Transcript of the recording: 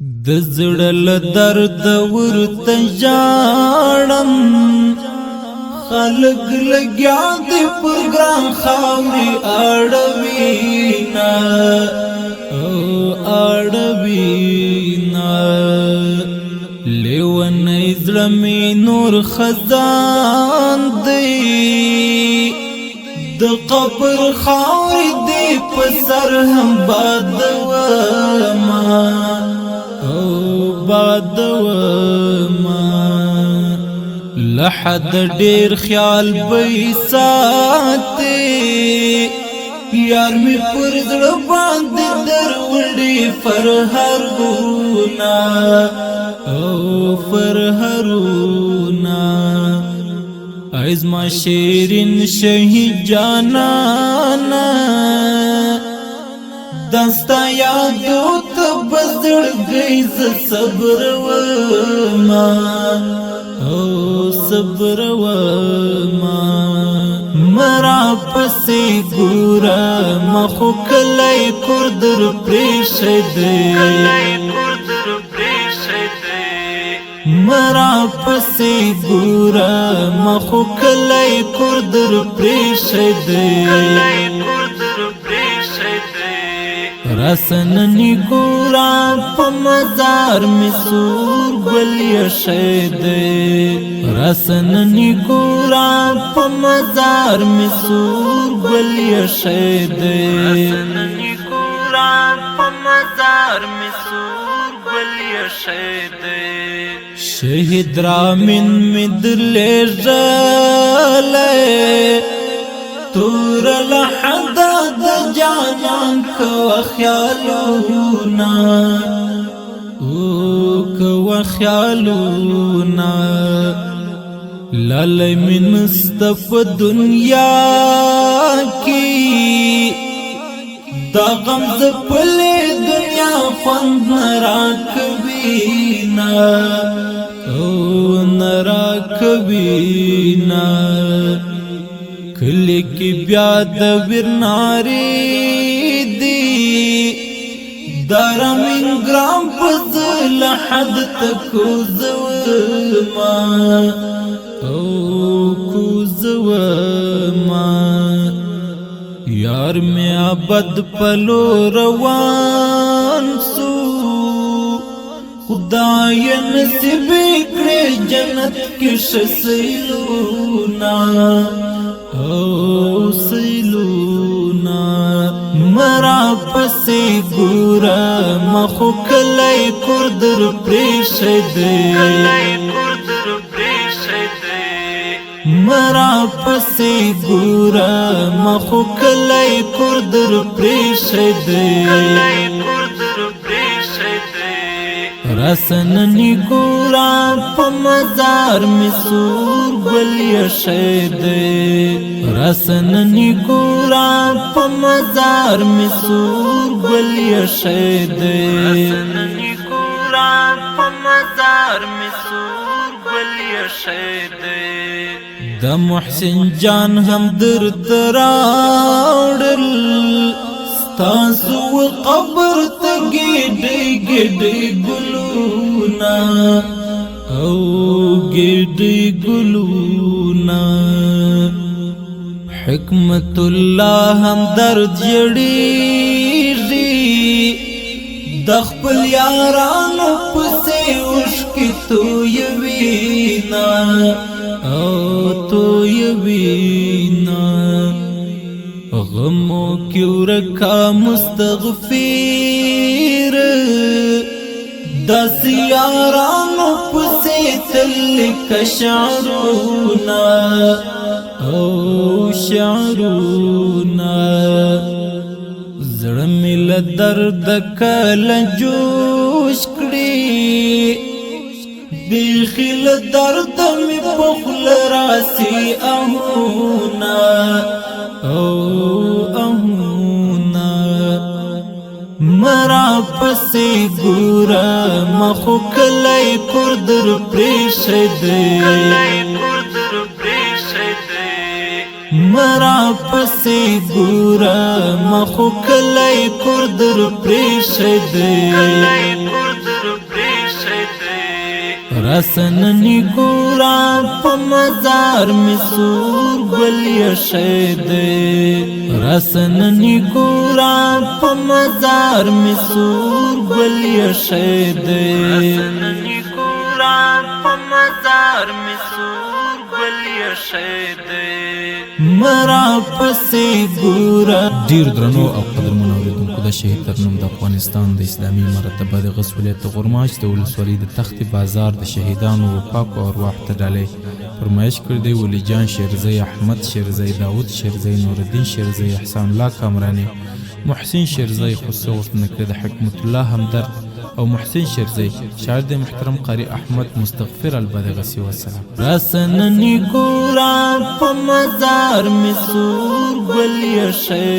د زړه له درد ورته ژاړم خلق لګیا دي پر ګران خاورې اړوینا اړوینا لیونی زړه مې نور خزان دی د قبر خاورې دی په سر هم بادوما لحد ډیر خیال به ساتي یار می پر زړه باندې دروړي فرهرونه فرهرونه ازما شیرین شهید جانانا دستا یادو تبزر گیز صبر وما صبر وما مرا پسی گورا مخو کلی کردر پریشد مرا پسی گورا مخو کلی کردر پریشد رسننی گورا پا مزار می سور گلی شید رسننی گورا پا مزار می سور گلی شید رسننی گورا پا مزار می سور گلی شید شهید رامین می دلی جلی تور لحدا د جانان کو خیالونا کو خیالونا لالی من مصطف دنیا کی دا غم زپل دنیا خوند نراکبینا نراکبینا کلی کی بیا د ورناری دی درمین گرام پزل حد تکو زوما کو زوما یار میں عبد پلو روان سو خدای نصیب کړي جنت کې شسیلونا سیلونا مرا پسی گورا مخو کلی کردر پریشد مرا پسی گورا مخو کلی کردر پریشد رسننی گورا پا مزار می سور گلی شید رسننی گورا پا مزار می سور گلی شید رسننی گورا پا مزار می سور گلی شید د محسن جان هم در تراړل ستاسو قبر ته ګډي ګډي ګلونا او ګډي ګلونا حکمت الله هم درد جړيږي د خپل یارانو پسې اوښکې تویوینا او تویوینا غمو کیو رکا مستغفیر دس یارانو پسی تلک شعرونا او شعرونا زړمی له درد کله جوش کړي بیخی له درد می پخل راسی اهونا مرا پسی گورا مخو کلی کردر پریشد مرا پسی گورا مخو کلی کردر پریشد راسننی ګورا په مزار می سور ګل یشید راسننی ګورا په مزار می سور ګل یشید راسننی ګورا په مزار می سور ګل یشید مرا پسې ګورا. ډیر درنو او قدرمنو اوریدونکو، د شهید ترنم د افغانستان د اسلامي مرتبه د غس ولایت غورماش د ولسوالۍ د تخت بازار د شهیدانو و پاکو ارواح ته ډالۍ فرمایش کړی دی. ولی جان شیرزی، احمد شیرزی، داود شیرزی، نورالدین شیرزی، احسان الله کامرانی، محسن شیرزی، خصوصا غوښتنه کړې د حکمت الله همدرد او محسن شیرزی، شاعر د محترم قاری احمد مستغفر البدغسی وسلام. راسننی ګورا په مزار می سور ګل یشید